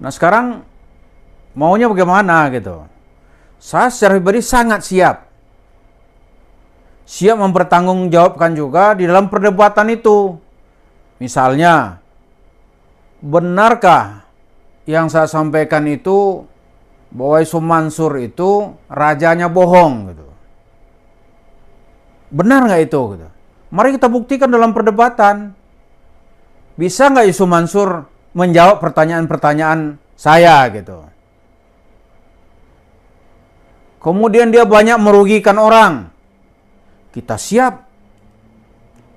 Nah sekarang maunya bagaimana gitu? Saya secara pribadi sangat siap mempertanggungjawabkan juga di dalam perdebatan itu. Misalnya, benarkah yang saya sampaikan itu bahwa Yusuf Mansur itu rajanya bohong gitu? Benar nggak itu? Gitu. Mari kita buktikan dalam perdebatan. Bisa nggak Yusuf Mansur menjawab pertanyaan-pertanyaan saya gitu? Kemudian dia banyak merugikan orang. Kita siap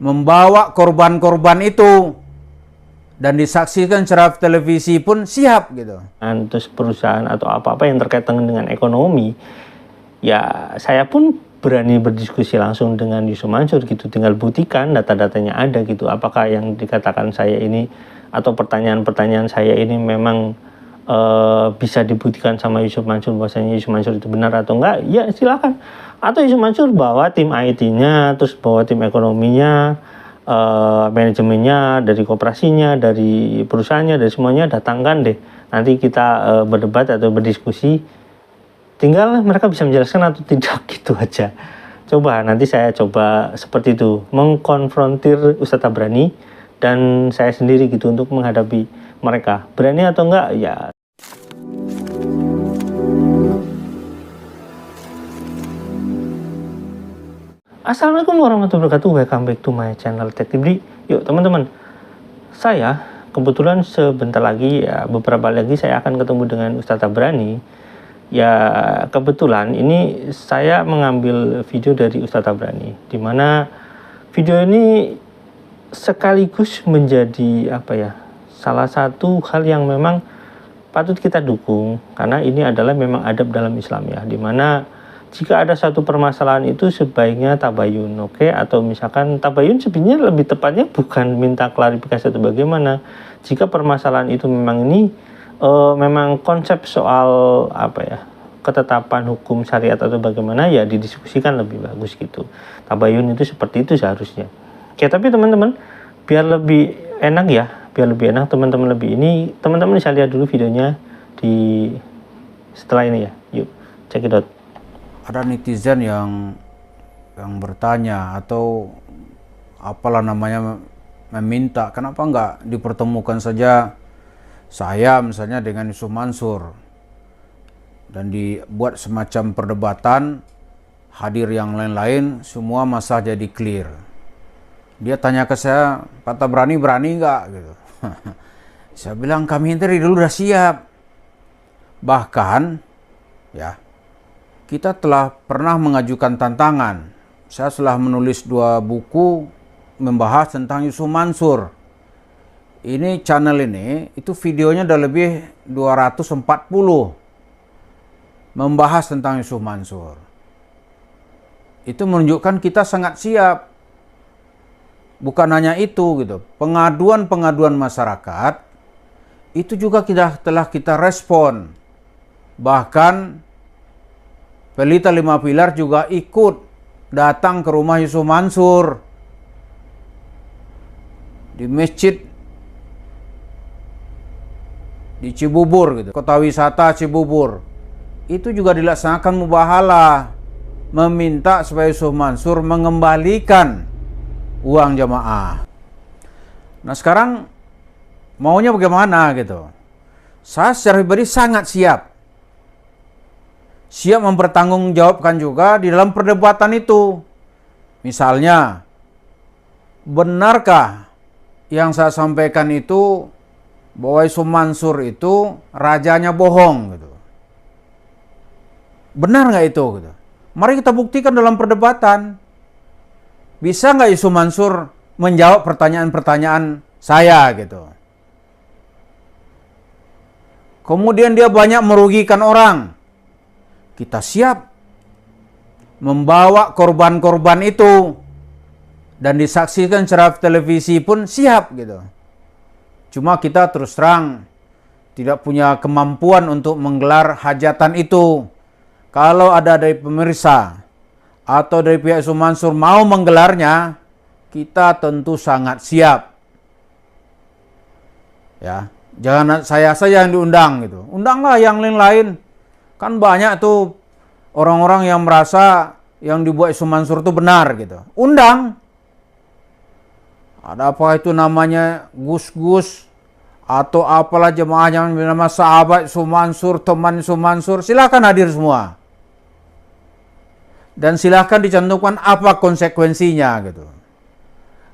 membawa korban-korban itu dan disaksikan secara televisi pun siap gitu. Terus perusahaan atau apa-apa yang terkait dengan ekonomi, ya saya pun berani berdiskusi langsung dengan Yusuf Mansur gitu. Tinggal buktikan data-datanya ada gitu. Apakah yang dikatakan saya ini atau pertanyaan-pertanyaan saya ini memang bisa dibuktikan sama Yusuf Mansur bahwasanya Yusuf Mansur itu benar atau enggak, ya silakan. Atau Yusuf Mansur bawa tim IT-nya, terus bawa tim ekonominya, manajemennya, dari koperasinya, dari perusahaannya, dari semuanya, datangkan deh. Nanti kita berdebat atau berdiskusi. Tinggal mereka bisa menjelaskan atau tidak, gitu aja. Coba nanti saya coba seperti itu, mengkonfrontir Ustadz Tabrani dan saya sendiri gitu untuk menghadapi mereka. Berani atau enggak, ya. Assalamualaikum warahmatullahi wabarakatuh. Welcome back to my channel Tech Tibri. Yuk teman-teman, saya kebetulan sebentar lagi, ya beberapa lagi saya akan ketemu dengan Ustadz Tabrani. Ya kebetulan ini saya mengambil video dari Ustadz Tabrani, dimana video ini sekaligus menjadi salah satu hal yang memang patut kita dukung, karena ini adalah memang adab dalam Islam ya, dimana jika ada satu permasalahan itu sebaiknya tabayun, oke? Atau misalkan tabayun sebenarnya lebih tepatnya bukan minta klarifikasi atau bagaimana. Jika permasalahan itu memang ini memang konsep soal ketetapan hukum syariat atau bagaimana, ya didiskusikan lebih bagus gitu. Tabayun itu seperti itu seharusnya. Oke, tapi teman-teman, biar lebih enak ya, teman-teman bisa lihat dulu videonya di setelah ini ya. Yuk, check it out. Ada netizen yang bertanya atau apalah namanya, meminta kenapa nggak dipertemukan saja saya misalnya dengan Yusuf Mansur dan dibuat semacam perdebatan, hadir yang lain-lain, semua masalah jadi clear. Dia tanya ke saya, Pak Tabrani berani nggak gitu. Saya bilang kami dari dulu udah siap. Bahkan ya, kita telah pernah mengajukan tantangan. Saya telah menulis 2 buku membahas tentang Yusuf Mansur. Ini channel ini, itu videonya udah lebih 240 membahas tentang Yusuf Mansur. Itu menunjukkan kita sangat siap. Bukan hanya itu gitu, pengaduan-pengaduan masyarakat itu juga telah kita respon. Bahkan Pelita 5 Pilar juga ikut datang ke rumah Yusuf Mansur di masjid di Cibubur gitu, kota wisata Cibubur. Itu juga dilaksanakan mubahalah, meminta supaya Yusuf Mansur mengembalikan uang jamaah. Nah sekarang maunya bagaimana gitu? Saya secara pribadi sangat siap mempertanggungjawabkan juga di dalam perdebatan itu. Misalnya, benarkah yang saya sampaikan itu bahwa Yusuf Mansur itu rajanya bohong gitu? Benar nggak itu gitu? Mari kita buktikan dalam perdebatan. Bisa nggak Yusuf Mansur menjawab pertanyaan-pertanyaan saya gitu? Kemudian dia banyak merugikan orang. Kita siap membawa korban-korban itu dan disaksikan secara televisi pun siap gitu. Cuma kita terus terang tidak punya kemampuan untuk menggelar hajatan itu. Kalau ada dari pemirsa atau dari pihak Yusuf Mansur mau menggelarnya, kita tentu sangat siap. Ya, Jangan saya saja yang diundang gitu. Undanglah yang lain-lain. Kan banyak tuh orang-orang yang merasa yang dibuat Isu Mansur itu benar gitu. Undang. Ada apa itu namanya Gus-Gus atau apalah jemaah yang bernama sahabat Isu Mansur, teman Isu Mansur, silakan hadir semua. Dan silakan dicantumkan apa konsekuensinya gitu.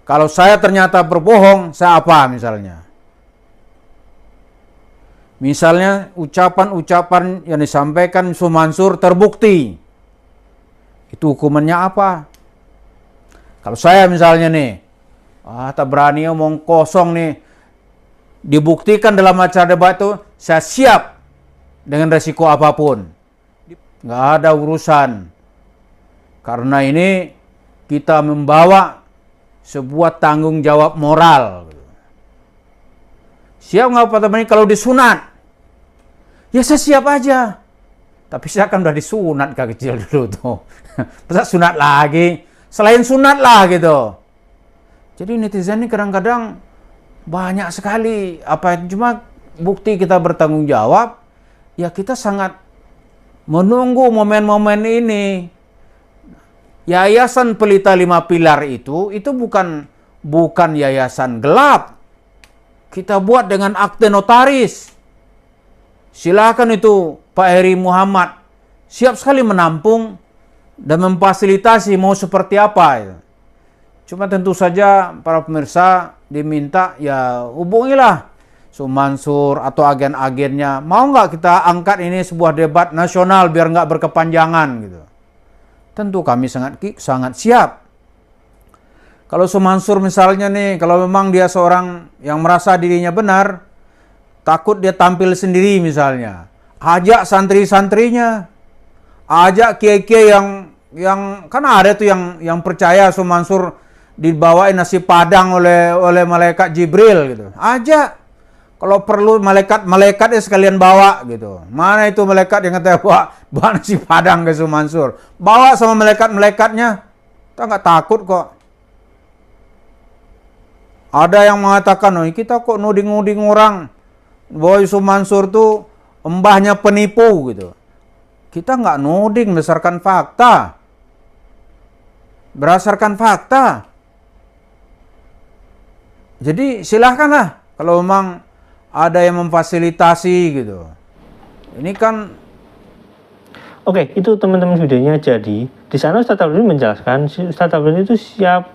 Kalau saya ternyata berbohong, saya apa misalnya? Misalnya ucapan-ucapan yang disampaikan Isu Mansur terbukti. Itu hukumannya apa? Kalau saya misalnya nih, tak berani ngomong kosong nih, dibuktikan dalam acara debat itu, saya siap dengan resiko apapun. Nggak ada urusan. Karena ini kita membawa sebuah tanggung jawab moral. Siap nggak Pak Tabani kalau disunat? Ya saya siap aja. Tapi saya kan udah disunat kecil dulu tuh. Masa sunat lagi? Selain sunat lah gitu. Jadi netizen ini kadang-kadang banyak sekali cuma bukti kita bertanggung jawab. Ya kita sangat menunggu momen-momen ini. Yayasan Pelita 5 Pilar itu bukan yayasan gelap. Kita buat dengan akte notaris. Silakan itu Pak Heri Muhammad siap sekali menampung dan memfasilitasi mau seperti apa. Cuma tentu saja para pemirsa diminta ya hubungilah Isu Mansur atau agen-agennya. Mau nggak kita angkat ini sebuah debat nasional biar nggak berkepanjangan gitu. Tentu kami sangat siap. Kalau Isu Mansur misalnya nih, kalau memang dia seorang yang merasa dirinya benar, takut dia tampil sendiri misalnya, ajak santri-santrinya, ajak kiai-kiai yang kan ada tuh yang percaya Isu Mansur dibawain nasi padang oleh malaikat Jibril gitu. Ajak. Kalau perlu malaikatnya sekalian bawa gitu. Mana itu malaikat yang kata bawa nasi padang ke Isu Mansur? Bawa sama malaikatnya. Kita nggak takut kok. Ada yang mengatakan, kita kok nuding-nuding orang bahwa Isu Mansur tuh mbahnya penipu gitu. Kita nggak nuding berdasarkan fakta. Berdasarkan fakta. Jadi silahkanlah kalau memang ada yang memfasilitasi gitu. Ini kan Oke, itu teman-teman videonya. Jadi di sana Ustadz Tabrani menjelaskan, Ustadz Tabrani itu siap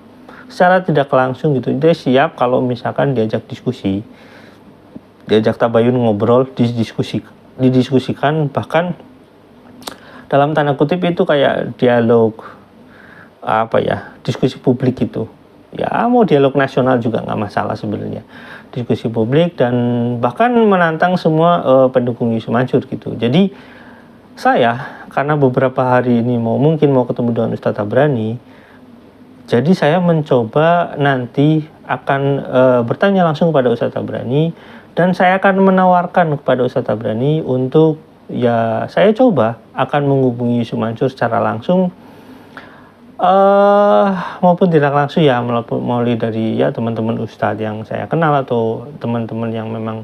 secara tidak langsung gitu. Dia siap kalau misalkan diajak diskusi, diajak tabayun, ngobrol, didiskusikan, bahkan dalam tanda kutip itu kayak dialog diskusi publik gitu. Ya mau dialog nasional juga nggak masalah sebenarnya, diskusi publik dan bahkan menantang semua pendukung Isu Mansur gitu. Jadi saya karena beberapa hari ini mungkin mau ketemu dengan Ustadz Tabrani, jadi saya mencoba nanti akan bertanya langsung kepada Ustadz Tabrani dan saya akan menawarkan kepada Ustadz Tabrani untuk ya saya coba akan menghubungi Isu Mansur secara langsung. Maupun tidak langsung ya melalui dari ya teman-teman ustadz yang saya kenal atau teman-teman yang memang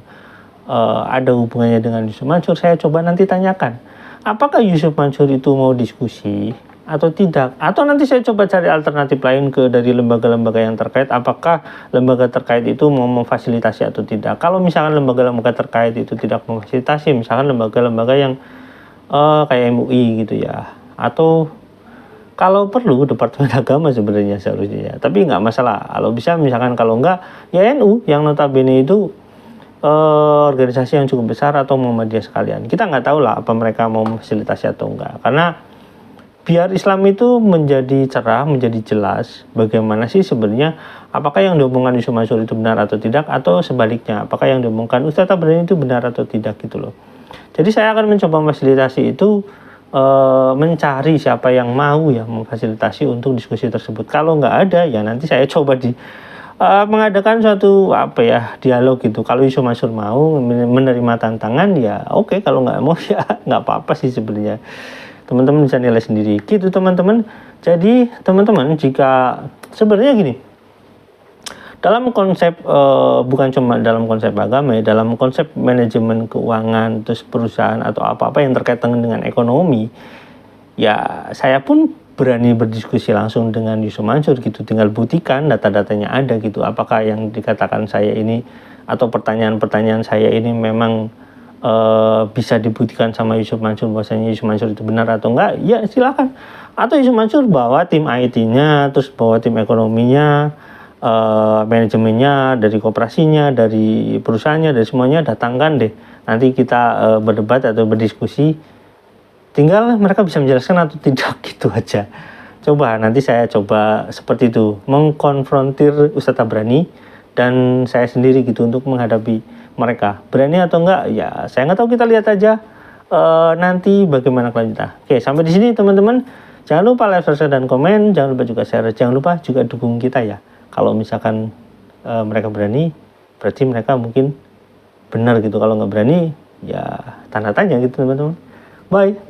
ada hubungannya dengan Isu Mansur. Saya coba nanti tanyakan apakah Isu Mansur itu mau diskusi atau tidak, atau nanti saya coba cari alternatif lain dari lembaga-lembaga yang terkait, apakah lembaga terkait itu mau memfasilitasi atau tidak. Kalau misalkan lembaga-lembaga terkait itu tidak memfasilitasi, misalkan lembaga-lembaga yang kayak MUI gitu ya, atau kalau perlu Departemen Agama sebenarnya seharusnya ya. Tapi nggak masalah. Kalau bisa misalkan kalau nggak ya NU yang notabene itu organisasi yang cukup besar atau Muhammadiyah sekalian. Kita nggak tahu lah apa mereka mau memfasilitasi atau enggak. Karena biar Islam itu menjadi cerah, menjadi jelas bagaimana sih sebenarnya apakah yang diomongkan Isu Mansur itu benar atau tidak, atau sebaliknya apakah yang diomongkan Ustadz Tabrani itu benar atau tidak gitu loh. Jadi saya akan mencoba memfasilitasi itu, mencari siapa yang mau ya memfasilitasi untuk diskusi tersebut. Kalau nggak ada ya nanti saya coba mengadakan suatu dialog gitu. Kalau Isu Mansur mau menerima tantangan ya oke, kalau nggak mau ya nggak apa-apa sih sebenarnya. Teman-teman bisa nilai sendiri gitu teman-teman. Jadi teman-teman jika sebenarnya gini, dalam konsep bukan cuma dalam konsep agama ya, dalam konsep manajemen keuangan terus perusahaan atau apa-apa yang terkait dengan ekonomi, ya saya pun berani berdiskusi langsung dengan Yusuf Mansur gitu, tinggal buktikan data-datanya ada gitu, apakah yang dikatakan saya ini atau pertanyaan-pertanyaan saya ini memang bisa dibuktikan sama Yusuf Mansur bahwasanya Yusuf Mansur itu benar atau enggak, ya silakan. Atau Yusuf Mansur bawa tim IT-nya, terus bawa tim ekonominya, manajemennya, dari koperasinya, dari perusahaannya, dari semuanya, datangkan deh. Nanti kita berdebat atau berdiskusi. Tinggal mereka bisa menjelaskan atau tidak, gitu aja. Coba nanti saya coba seperti itu, mengkonfrontir Ustadz Tabrani dan saya sendiri gitu untuk menghadapi mereka. Berani atau enggak? Ya saya nggak tahu, kita lihat aja nanti bagaimana kelanjutannya. Oke, sampai di sini teman-teman. Jangan lupa like, subscribe, dan komen. Jangan lupa juga share. Jangan lupa juga dukung kita ya. Kalau misalkan mereka berani, berarti mereka mungkin benar gitu. Kalau nggak berani, ya tanda tanya gitu teman-teman. Bye.